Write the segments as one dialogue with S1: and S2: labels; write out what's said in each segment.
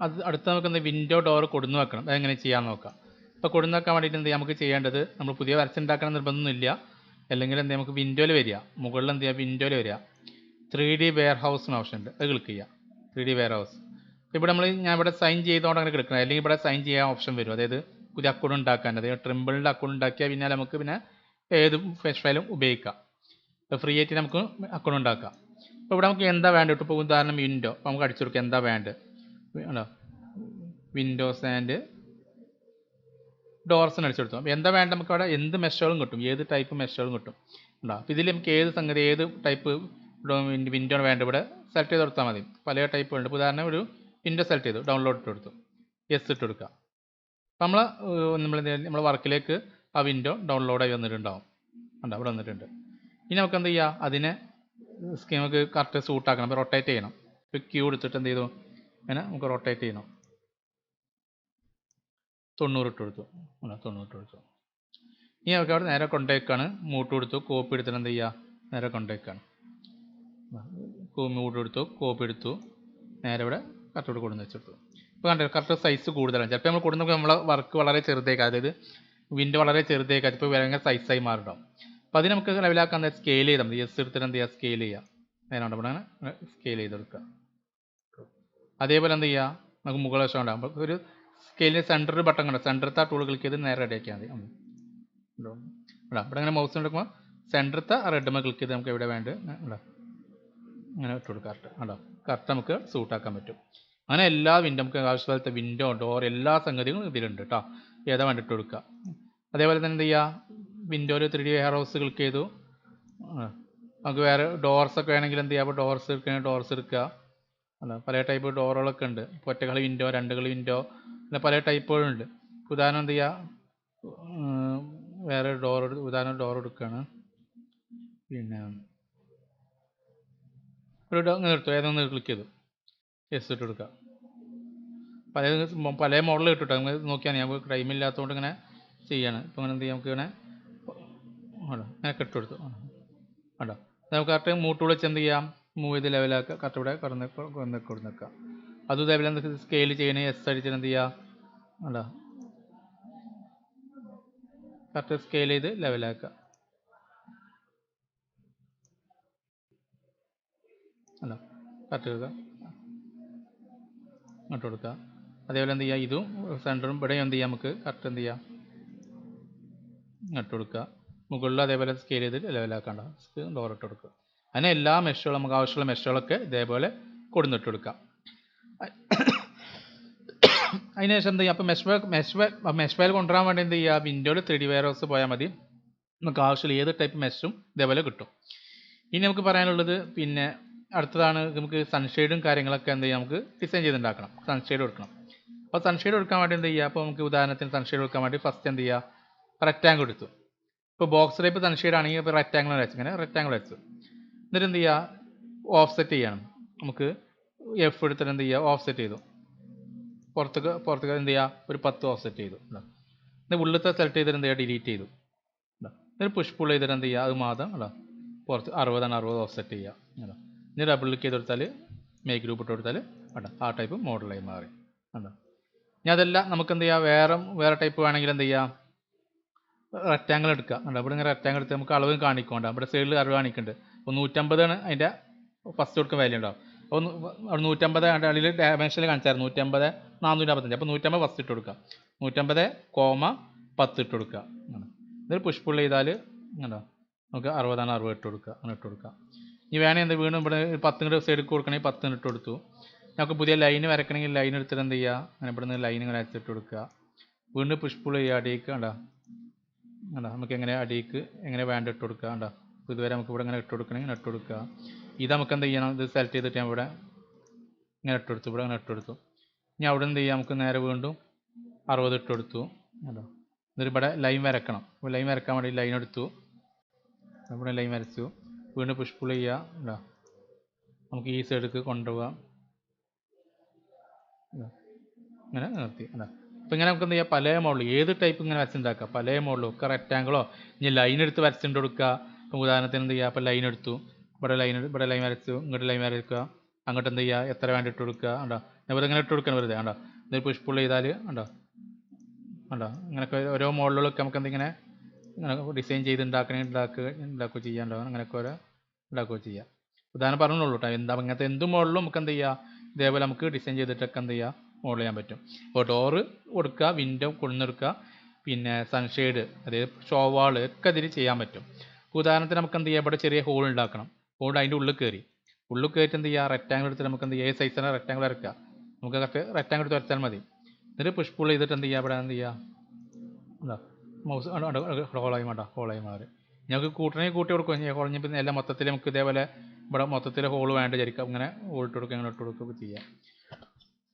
S1: അത് അടുത്ത് നമുക്ക് വിൻഡോ ഡോർ കൊടുന്ന് വെക്കണം. അതെങ്ങനെ ചെയ്യാൻ നോക്കാം. ഇപ്പോൾ കൊടുന്ന് വെക്കാൻ വേണ്ടിയിട്ട് എന്ത് ചെയ്യാം, നമുക്ക് ചെയ്യേണ്ടത് നമ്മൾ പുതിയ വരച്ചുണ്ടാക്കണം നിർബന്ധമൊന്നുമില്ല. അല്ലെങ്കിൽ എന്ത് നമുക്ക് വിൻഡോയിൽ വരിക, മുകളിൽ എന്ത് ചെയ്യുക, വിൻഡോയിൽ വരിക, 3D വെയർ ഹൗസ് എന്ന ഓപ്ഷൻ ഉണ്ട്, അത് ക്ലിക്ക് ചെയ്യുക. 3D വെയർ ഹൗസ് ഇവിടെ ഞാൻ ഇവിടെ സൈൻ ചെയ്തുകൊണ്ട് അങ്ങനെ ക്ലിക്കണം. അല്ലെങ്കിൽ ഇവിടെ സൈൻ ചെയ്യാൻ ഓപ്ഷൻ വരും. അതായത് പുതിയ അക്കൗണ്ട് ഉണ്ടാക്കാൻ, അതായത് ട്രിമ്പിളിൻ്റെ അക്കൗണ്ട് ഉണ്ടാക്കിയാൽ പിന്നെ നമുക്ക് ഏത് ഫെഷ് ഫയലും ഉപയോഗിക്കാം. ഇപ്പോൾ ഫ്രീ ആയിട്ട് നമുക്ക് അക്കൗണ്ട് ഉണ്ടാക്കാം. ഇപ്പോൾ ഇവിടെ നമുക്ക് എന്താ വേണ്ടത്, ഇപ്പോൾ ഉദാഹരണം വിൻഡോ, അപ്പോൾ നമുക്ക് അടിച്ചു കൊടുക്കുക എന്താ വേണ്ടത്. വിൻഡോസ് ആൻഡ് ഡോർസിന് അടിച്ചു കൊടുത്തു. അപ്പോൾ എന്താ വേണ്ട, നമുക്ക് അവിടെ എന്ത് മെഷറും കിട്ടും, ഏത് ടൈപ്പ് മെഷറും കിട്ടും. ഉണ്ടോ. അപ്പോൾ ഇതിൽ നമുക്ക് ഏത് സംഗതി, ഏത് ടൈപ്പ് വിൻഡോ വേണ്ട ഇവിടെ സെലക്ട് ചെയ്ത് കൊടുത്താൽ മതി. പല ടൈപ്പുകളുണ്ട്. ഇപ്പോൾ ഉദാഹരണം ഒരു വിൻഡോ സെലക്ട് ചെയ്തു, ഡൗൺലോഡ് ഇട്ട് കൊടുത്തു, യെസ് ഇട്ട് കൊടുക്കുക. അപ്പോൾ നമ്മൾ വർക്കിലേക്ക് ആ വിൻഡോ ഡൗൺലോഡായി വന്നിട്ടുണ്ടാവും. ഉണ്ടോ, ഇവിടെ വന്നിട്ടുണ്ട്. ഇനി നമുക്ക് എന്ത് ചെയ്യുക, അതിനെ നമുക്ക് കറക്റ്റ് സൂട്ടാക്കണം. അപ്പോൾ റൊട്ടേറ്റ് ചെയ്യണം. ഇപ്പോൾ ക്യൂ എടുത്തിട്ട് എന്ത് ചെയ്തു, അങ്ങനെ നമുക്ക് റൊട്ടേറ്റ് ചെയ്യണം. 90 ഇട്ട് കൊടുത്തു. 90 ഇട്ട് കൊടുത്തു. ഇനി നമുക്ക് അവിടെ നേരെ കൊണ്ടേക്കാണ്, മൂട്ട് കൊടുത്തു, കോപ്പി എടുത്തിട്ട് എന്ത് ചെയ്യുക, നേരെ കൊണ്ടേക്കാണ്. മൂട്ട് എടുത്തു, കോപ്പി എടുത്തു, നേരെ ഇവിടെ കറക്റ്റ് കൊടുന്ന് വെച്ചെടുത്തു. ഇപ്പോൾ കണ്ടോ, കറക്റ്റ് സൈസ് കൂടുതലാണ്. ചിലപ്പോൾ നമ്മൾ കൊടുക്കുന്ന നമ്മളെ വർക്ക് വളരെ ചെറുതേക്കാം, അതായത് വിൻഡോ വളരെ ചെറുതേക്കാം, ഇപ്പോൾ ഭയങ്കര സൈസായി മാറിയിട്ടുണ്ടാവും. അപ്പോൾ അതിന് നമുക്ക് ലെവലാക്കാൻ സ്കെയിൽ ചെയ്താൽ മതി. എസ് എടുത്തിട്ട് എന്ത് ചെയ്യുക, സ്കെയിൽ ചെയ്യുക. നേരെ ഇവിടെ അങ്ങനെ സ്കെയിൽ ചെയ്തെടുക്കുക. അതേപോലെ എന്ത് ചെയ്യുക, നമുക്ക് മുകൾ വശം ഉണ്ടാകും. അപ്പോൾ ഒരു സ്കെയിലിന് സെൻറ്റർ ബട്ടൺ കണ്ടോ, സെൻറ്ററത്തെ ആ ടൂൾ ക്ലിക്ക് ചെയ്ത് നേരെ റെഡിയാക്കിയാൽ മതി. ഇവിടെ ഇങ്ങനെ മൗസ് എടുക്കുമ്പോൾ സെൻറ്ററത്തെ ആ റെഡ്മ ക്ലിക്ക് ചെയ്ത് നമുക്ക് എവിടെ വേണ്ടത് അങ്ങനെ ഇട്ട് കൊടുക്കുക. കറക്റ്റ് നമുക്ക് സൂട്ടാക്കാൻ പറ്റും. അങ്ങനെ എല്ലാ വിൻഡോ, നമുക്ക് ആവശ്യപോലത്തെ വിൻഡോ, ഡോർ, എല്ലാ സംഗതികളും ഇതിലുണ്ട് കേട്ടോ. ഏതാ വേണ്ടിയിട്ട് കൊടുക്കുക. അതേപോലെ തന്നെ എന്ത് ചെയ്യുക, വിൻഡോയിൽ 3D വെയർ ഹൗസ് ക്ലിക്ക് ചെയ്തു. നമുക്ക് വേറെ ഡോർസൊക്കെ വേണമെങ്കിൽ എന്ത് ചെയ്യുക, അപ്പോൾ ഡോർസ് എടുക്കുകയാണെങ്കിൽ ഡോർസ് എടുക്കുക. പല ടൈപ്പ് ഡോറുകളൊക്കെ ഉണ്ട്. ഒറ്റകളി വിൻഡോ, രണ്ടുകളി വിൻഡോ, പിന്നെ പല ടൈപ്പുകളുണ്ട്. ഉദാഹരണം എന്ത് ചെയ്യുക, വേറെ ഉദാഹരണം ഡോർ എടുക്കുകയാണ്. പിന്നെ ഒരു ഇങ്ങനെ എടുത്തു, ഏതൊന്ന് ക്ലിക്ക് ചെയ്തു, യെസ് ഇട്ട് കൊടുക്കുക. പല മോഡൽ ഇട്ടിട്ടോ, നമുക്ക് നോക്കിയാൽ ഞാൻ ടൈമില്ലാത്തതുകൊണ്ട് ഇങ്ങനെ ചെയ്യാണ്. ഇപ്പോൾ അങ്ങനെ എന്ത് ചെയ്യാം, നമുക്ക് ഇങ്ങനെ ഇങ്ങനെ ഇട്ട് കൊടുത്തു. നമുക്ക് കറക്റ്റ് മൂട്ടുകൾ വെച്ച് എന്ത് ചെയ്യാം, മൂവ് ചെയ്ത് ലെവലാക്കുക. കറക്റ്റ് ഇവിടെ കൊടുന്നേക്കുക. അതും ഇതേപോലെ എന്തൊക്കെ സ്കെയിൽ ചെയ്യണേ, എസ് അടിച്ചിട്ട് എന്ത് ചെയ്യുക, കറക്റ്റ് സ്കെയിൽ ചെയ്ത് ലെവലാക്കുക. കറക്റ്റ് കൊടുക്കുക, ഇങ്ങോട്ട് കൊടുക്കുക. അതേപോലെ എന്ത് ചെയ്യുക, ഇതും സെൻറ്ററും ഇവിടെ എന്ത് ചെയ്യാം, നമുക്ക് കറക്റ്റ് എന്ത് ചെയ്യാം, ഇങ്ങോട്ട് കൊടുക്കുക. മുകളിൽ അതേപോലെ സ്കെയിൽ ചെയ്ത് ലെവലാക്കണ്ട, ഡോർ ഇട്ട് കൊടുക്കുക. അങ്ങനെ എല്ലാ മെഷുകളും, നമുക്ക് ആവശ്യമുള്ള മെഷുകളൊക്കെ ഇതേപോലെ കൊടുന്നിട്ട് കൊടുക്കാം. അതിനുശേഷം എന്ത് ചെയ്യുക, അപ്പോൾ മെഷ് ഫയൽ കൊണ്ടുവരാൻ വേണ്ടി എന്ത് ചെയ്യുക, വിൻഡോയിൽ 3D വെയർ ഹൗസ് പോയാൽ മതി. നമുക്ക് ആവശ്യമുള്ള ഏത് ടൈപ്പ് മെഷും ഇതേപോലെ കിട്ടും. ഇനി നമുക്ക് പറയാനുള്ളത്, പിന്നെ അടുത്തതാണ് നമുക്ക് സൺഷെയ്ഡും കാര്യങ്ങളൊക്കെ എന്ത് ചെയ്യുക, നമുക്ക് ഡിസൈൻ ചെയ്തുണ്ടാക്കണം. സൺഷെയ്ഡ് കൊടുക്കണം. അപ്പോൾ സൺഷെയ്ഡ് കൊടുക്കാൻ വേണ്ടി എന്ത് ചെയ്യുക, അപ്പോൾ നമുക്ക് ഉദാഹരണത്തിന് സൺഷെയ്ഡ് കൊടുക്കാൻ വേണ്ടി ഫസ്റ്റ് എന്ത് ചെയ്യുക, റെക്റ്റാങ്കിൾ എടുത്തു. ഇപ്പോൾ ബോക്സ് ടൈപ്പ് സൺഷെയ്ഡ് ആണെങ്കിൽ ഇപ്പോൾ റെക്റ്റാങ്കിൾ വെച്ച്, ഇങ്ങനെ റെക്റ്റാങ്കിൾ വെച്ചു. എന്നിട്ട് എന്ത് ചെയ്യുക, ഓഫ്സെറ്റ് ചെയ്യണം. നമുക്ക് എഫ് എടുത്തിട്ട് എന്ത് ചെയ്യുക, ഓഫ്സെറ്റ് ചെയ്തു. പുറത്തേക്ക് എന്ത് ചെയ്യുക, ഒരു 10 ഓഫ്സെറ്റ് ചെയ്തു. എന്നിട്ട് ഉള്ളിലത്തെ സെലക്ട് ചെയ്തിട്ട് എന്ത് ചെയ്യുക, ഡിലീറ്റ് ചെയ്തു. എന്നിട്ട് പുഷ് പുൾ ചെയ്തിട്ട് എന്ത് ചെയ്യുക, അത് മാത്രം പുറത്ത് 60 ഓഫ്സെറ്റ് ചെയ്യുക. ഇനി ഡബിൾ ക്ലിക്ക് ചെയ്ത് കൊടുത്താൽ, മേക്ക് ഗ്രൂപ്പ് ഇട്ട് കൊടുത്താൽ ആ ടൈപ്പ് മോഡലായി മാറി. ഇനി അതല്ല നമുക്ക് എന്ത് ചെയ്യുക, വേറെ ടൈപ്പ് വേണമെങ്കിൽ എന്ത് ചെയ്യുക, റെക്റ്റാങ്കിൾ എടുക്കുക. ഇവിടെ ഇങ്ങനെ റെക്റ്റാങ്കിൾ എടുത്ത് നമുക്ക് അളവ് കാണിക്കണ്ട, ഇവിടെ സൈഡിൽ അളവ് കാണിക്കുന്നുണ്ട്. അപ്പോൾ 150 അതിൻ്റെ ഫസ്റ്റ് കൊടുക്കുന്ന വാല്യൂ ഉണ്ടാവും. അപ്പോൾ 150 അടിയിൽ ഡയമെൻഷനിൽ കാണിച്ചായിരുന്നു 150 455. അപ്പോൾ 150 ഫസ്റ്റ് ഇട്ട് കൊടുക്കുക, 150,10 ഇട്ട് കൊടുക്കുക. എന്നിട്ട് പുഷ് പുൾ ചെയ്താൽ നമുക്ക് 60 ഇട്ട് കൊടുക്കുക. അങ്ങനെ ഇട്ട് കൊടുക്കുക. ഇനി വേണമെങ്കിൽ എന്താ, വീണ്ടും ഇവിടെ 10 സൈഡിൽ കൊടുക്കണമെങ്കിൽ 10 ഇട്ട് കൊടുത്തു. നമുക്ക് പുതിയ ലൈൻ വരക്കണമെങ്കിൽ ലൈൻ എടുത്തിട്ട് എന്ത് ചെയ്യുക, അങ്ങനെ ഇവിടെ നിന്ന് ലൈൻ ഇങ്ങനെ വരച്ചിട്ട് കൊടുക്കുക. വീണ്ടും പുഷ് പുൾ ചെയ്യുക, അടിയിക്ക് നമുക്ക് എങ്ങനെ അടിയിക്ക് എങ്ങനെ വേണ്ട ഇട്ട് കൊടുക്കുക. അപ്പോൾ ഇതുവരെ നമുക്ക് ഇവിടെ ഇങ്ങനെ ഇട്ട് കൊടുക്കണമെങ്കിൽ ഇട്ട് കൊടുക്കുക. ഇത് നമുക്ക് എന്ത് ചെയ്യണം, ഇത് സെലക്ട് ചെയ്തിട്ട് ഞാൻ ഇവിടെ ഇങ്ങനെ ഇട്ട് കൊടുത്തു, ഇവിടെ ഇങ്ങനെ ഇട്ട് കൊടുത്തു. ഇനി അവിടെ എന്ത് ചെയ്യാം, നമുക്ക് നേരെ വീണ്ടും 60 ഇട്ട് കൊടുത്തു. എന്നിട്ട് ഇവിടെ ലൈൻ വരക്കണം. അപ്പോൾ ലൈൻ വരക്കാൻ വേണ്ടി ലൈൻ എടുത്തു, ഇവിടെ ലൈൻ വരച്ചു. വീണ്ടും പുഷ് പുൾ ചെയ്യുക, നമുക്ക് ഈ സൈഡിലേക്ക് കൊണ്ടുപോകാം. ഇങ്ങനെ നിർത്തി. അപ്പോൾ ഇങ്ങനെ നമുക്ക് എന്ത് ചെയ്യാം, പല മോഡൽ ഏത് ടൈപ്പ് ഇങ്ങനെ വരച്ചുണ്ടാക്കുക, പല മോഡലും ഒക്കെ. റെക്റ്റാങ്കിളോ ഇനി ലൈൻ എടുത്ത് വരച്ചുകൊണ്ട് കൊടുക്കുക. അപ്പോൾ ഉദാഹരണത്തിന് എന്ത് ചെയ്യുക, അപ്പോൾ ലൈൻ എടുത്തു, ഇവിടെ ലൈൻ വരച്ചു, ഇങ്ങോട്ട് ലൈൻ വരയ്ക്കുക, അങ്ങോട്ട് എന്ത് ചെയ്യുക, എത്ര വേണ്ടി ഇട്ട് കൊടുക്കുക. ഉണ്ടോ, വെറുതെ ഇങ്ങനെ ഇട്ട് കൊടുക്കണം, വെറുതെ ഉണ്ടോ. ഇത് പുഷ് പുൾ ചെയ്താൽ ഉണ്ടോ ഉണ്ടോ, ഇങ്ങനെയൊക്കെ ഓരോ മോഡലുകളൊക്കെ നമുക്ക് എന്തിങ്ങനെ ഇങ്ങനെ ഡിസൈൻ ചെയ്ത് ഉണ്ടാക്കുക ചെയ്യാണ്ടോ, അങ്ങനെയൊക്കെ ഓരോ ഉണ്ടാക്കുകയോ ചെയ്യാം. ഉദാഹരണം പറഞ്ഞോളൂ കേട്ടോ. എന്താ ഇങ്ങനത്തെ എന്ത് മോഡലും നമുക്ക് എന്ത് ചെയ്യുക, ഇതേപോലെ നമുക്ക് ഡിസൈൻ ചെയ്തിട്ടൊക്കെ എന്ത് ചെയ്യുക, മോഡൽ ചെയ്യാൻ പറ്റും. അപ്പോൾ ഡോറ് കൊടുക്കുക, വിൻഡോ കൊണ്ടുവന്നെടുക്കുക, പിന്നെ സൺഷെയ്ഡ്, അതായത് ഷോവാൾ ഒക്കെ അതിൽ ചെയ്യാൻ പറ്റും. ഉദാഹരണത്തിന് നമുക്ക് എന്ത് ചെയ്യാം, ഇവിടെ ചെറിയ ഹോൾ ഉണ്ടാക്കണം. ഹോൾ അതിൻ്റെ ഉള്ളിൽ കയറിയിട്ട് എന്ത് ചെയ്യുക, റെക്റ്റാങ്കിൾ എടുത്തിട്ട് നമുക്ക് എന്ത് ചെയ്യുക, ഏത് സൈസാണ് റെക്റ്റാങ്കിൾ ഇറക്കുക, നമുക്ക് കറക്റ്റ് റെക്റ്റാങ്കിൾ എടുത്ത് വരച്ചാൽ മതി. എന്നിട്ട് പുഷ് പുൾ ചെയ്തിട്ട് എന്ത് ചെയ്യുക, ഇവിടെ എന്ത് ചെയ്യുക, എന്താ മൗസ് ഹോളായി മാറി. ഞങ്ങൾക്ക് കൂട്ടണമെങ്കിൽ കൂട്ടി കൊടുക്കുക, കുഴഞ്ഞ പിന്നെ എല്ലാം മൊത്തത്തിൽ നമുക്ക് ഇതേപോലെ ഇവിടെ മൊത്തത്തിൽ ഹോൾ വേണ്ട വിചാരിക്കാം, ഇങ്ങനെ ഹോൾ ഇട്ട് കൊടുക്കുക, ഇങ്ങനെ ഇട്ട് കൊടുക്കുകയൊക്കെ ചെയ്യാം.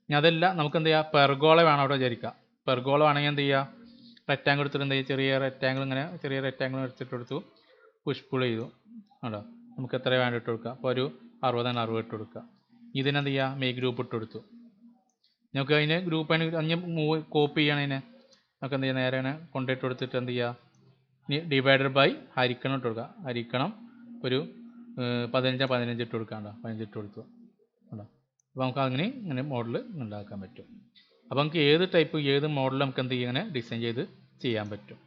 S1: ഇനി അതല്ല നമുക്ക് എന്ത് ചെയ്യുക, പെർഗോള വേണം അവിടെ വിചാരിക്കുക. പെർഗോള വേണമെങ്കിൽ എന്ത് ചെയ്യുക, റെക്റ്റാങ്കിൾ എടുത്തിട്ട് എന്ത് ചെയ്യുക, ചെറിയ റെക്റ്റാങ്കിൾ എടുത്തിട്ട് കൊടുത്തു, പുഷ് പുൾ ചെയ്തു. ആണോ, നമുക്ക് എത്ര വേണ്ട ഇട്ട് കൊടുക്കുക. അപ്പോൾ ഒരു 60 ഇട്ട് കൊടുക്കുക. ഇതിനെന്ത് ചെയ്യുക, മേക്ക് ഗ്രൂപ്പ് ഇട്ട് കൊടുത്തു. നമുക്ക് അതിന് ഗ്രൂപ്പ് അതിന് കോപ്പി ചെയ്യണതിന് നമുക്ക് എന്ത് ചെയ്യുക, നേരെ അങ്ങനെ കൊണ്ടിട്ട് കൊടുത്തിട്ട് എന്ത് ചെയ്യുക, ഇനി ഡിവൈഡഡ് ബൈ ഹരിക്കണം ഇട്ട് കൊടുക്കുക. ഹരിക്കണം ഒരു 15 ഇട്ട് കൊടുക്കാണ്ടോ, 15 ഇട്ട് കൊടുത്തു. ഉണ്ടോ, അപ്പോൾ നമുക്ക് ഇങ്ങനെ മോഡൽ ഉണ്ടാക്കാൻ പറ്റും. അപ്പോൾ നമുക്ക് ഏത് മോഡൽ നമുക്ക് എന്ത് ചെയ്യും, ഇങ്ങനെ ഡിസൈൻ ചെയ്ത് ചെയ്യാൻ പറ്റും.